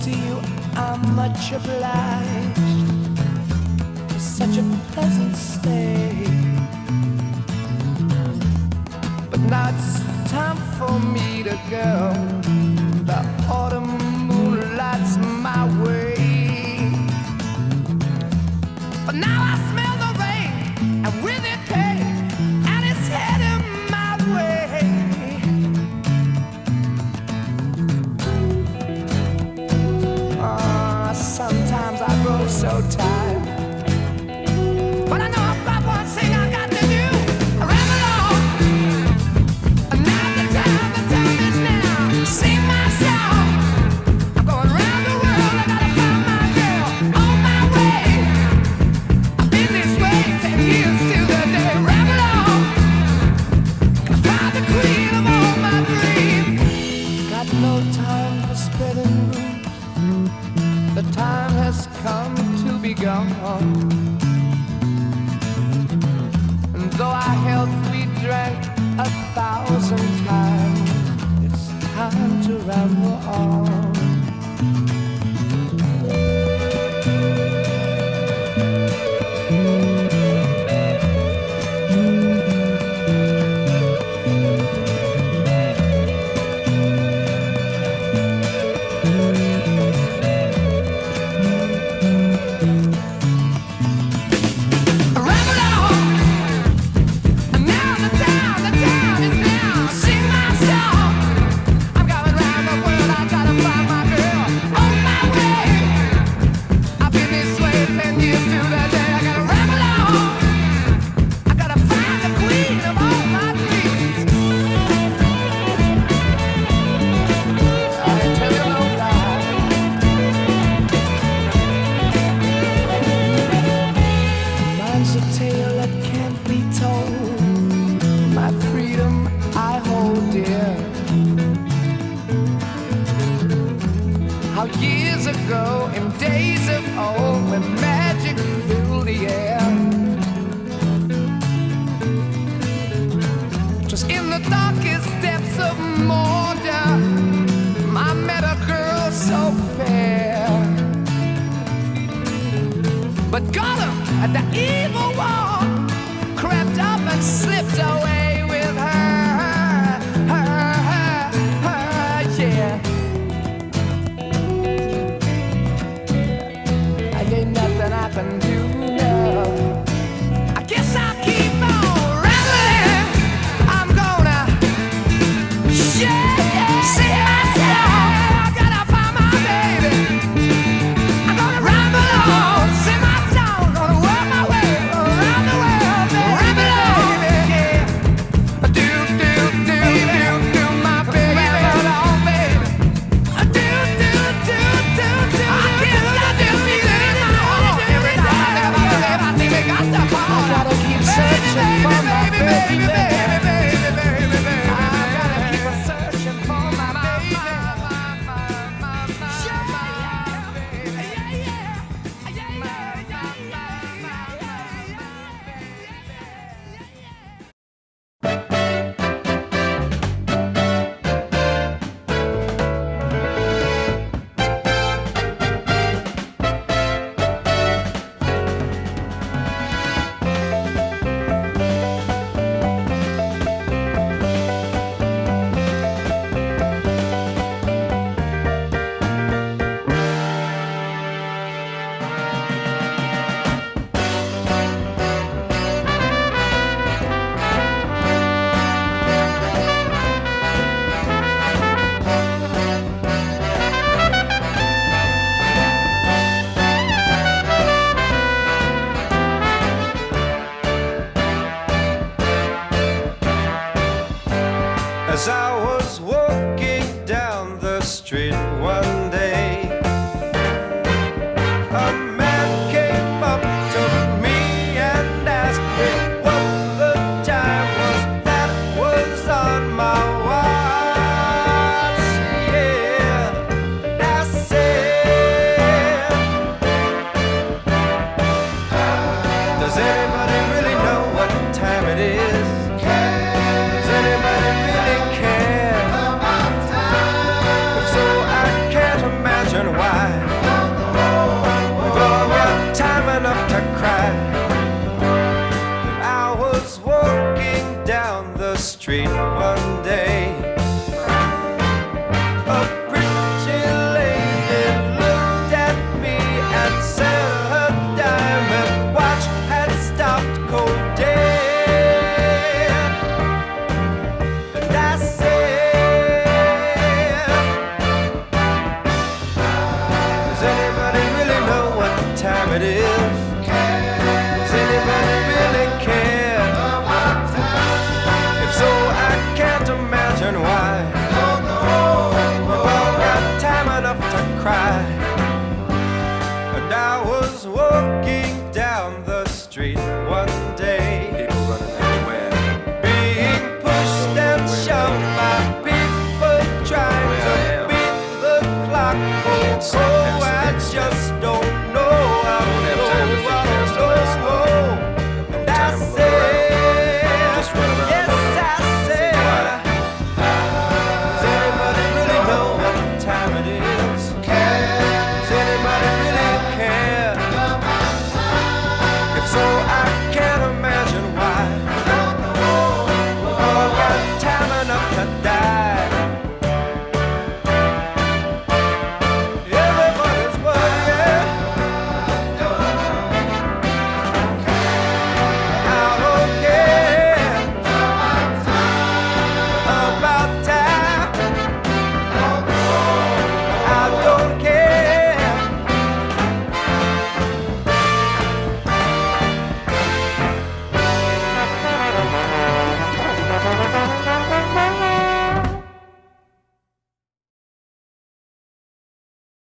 to you, I'm much obliged for such a pleasant stay. But now it's time for me to go. The autumn moonlight's my way. But now I smell the rain, and with it pain, and it's heading my way. Sometimes I grow so tired, but I know I've got one thing I got to do. I ramble on, and now the time is now. Sing my song, I'm going round the world. I gotta find my girl on my way. I've been this way 10 years to the day. Ramble on, find the queen of all my dreams. Got no time for spreading rumors. The time has come to be gone. And though our health we drank 1,000 times, it's time to ramble on. Years ago, in days of old, when magic filled the air, just in the darkest depths of Mordor, I met a girl so fair. But Gollum, the evil one, crept up and slipped away with her, yeah. Ain't nothing I can do now. I guess I'll keep on rambling. I'm gonna sing myself. I gotta find my baby. I'm gonna ramble on, sing my song, gonna work my way around the world, ramble on, yeah. Do my baby, ramble on, baby. Do. I gotta keep searching for my baby, baby. I gotta keep searching for my baby. As I was walking down the street one day, a man came up to me and asked me what the time was that was on my watch. Yeah, I said, does anybody really know what time it is? Does anybody really care? If so, I can't imagine imagine why. We've all got time enough to cry. And I was walking down the street one day. A pretty lady looked at me and said her diamond watch had stopped cold dead. And I said, does anybody really know what time it is? Does anybody really care? If so, I can't imagine why. We've all got time enough to cry. And I was walking down the street one day, people running everywhere, being pushed and shoved by people trying to beat the clock. Oh, I just don't know. I don't know. And I said, yes, I said, does anybody really know what time it is?